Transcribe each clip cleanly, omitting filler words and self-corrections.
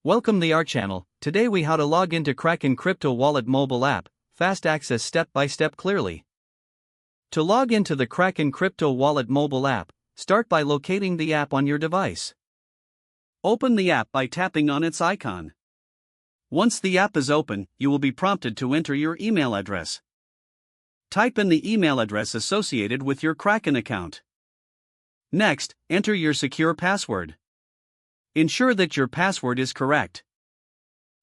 Welcome to our channel. Today we how to log into Kraken crypto wallet mobile app, fast access step by step clearly. To log into the Kraken crypto wallet mobile app, start by locating the app on your device. Open the app by tapping on its icon. Once the app is open, you will be prompted to enter your email address. Type in the email address associated with your Kraken account. Next, enter your secure password. Ensure that your password is correct.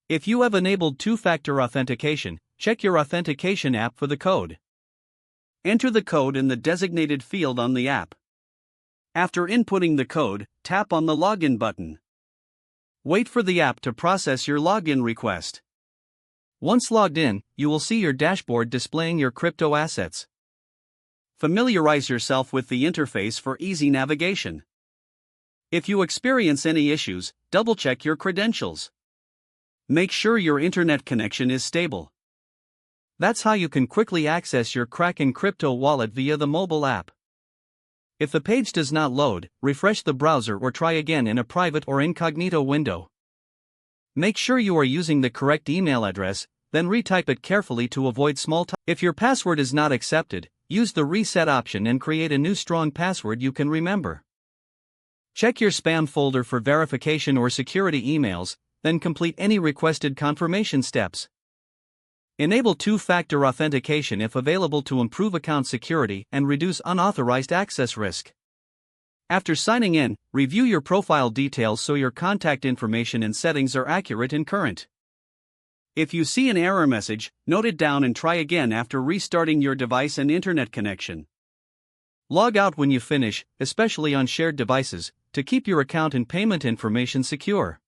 If you have enabled two-factor authentication, check your authentication app for the code. Enter the code in the designated field on the app. After inputting the code, tap on the login button. Wait for the app to process your login request. Once logged in, you will see your dashboard displaying your crypto assets. Familiarize yourself with the interface for easy navigation. If you experience any issues, double-check your credentials. Make sure your internet connection is stable. That's how you can quickly access your Kraken crypto wallet via the mobile app. If the page does not load, refresh the browser or try again in a private or incognito window. Make sure you are using the correct email address, then retype it carefully to avoid small typos. If your password is not accepted, use the reset option and create a new strong password you can remember. Check your spam folder for verification or security emails, then complete any requested confirmation steps. Enable two-factor authentication if available to improve account security and reduce unauthorized access risk. After signing in, review your profile details so your contact information and settings are accurate and current. If you see an error message, note it down and try again after restarting your device and internet connection. Log out when you finish, especially on shared devices, to keep your account and payment information secure.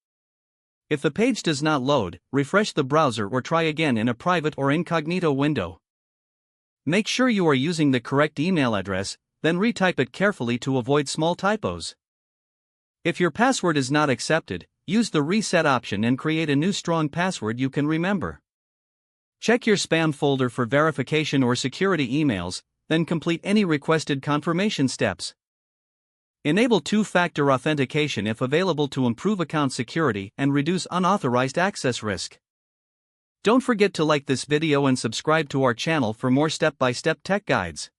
If the page does not load, refresh the browser or try again in a private or incognito window. Make sure you are using the correct email address, then retype it carefully to avoid small typos. If your password is not accepted, use the reset option and create a new strong password you can remember. Check your spam folder for verification or security emails, then complete any requested confirmation steps. Enable two-factor authentication if available to improve account security and reduce unauthorized access risk. Don't forget to like this video and subscribe to our channel for more step-by-step tech guides.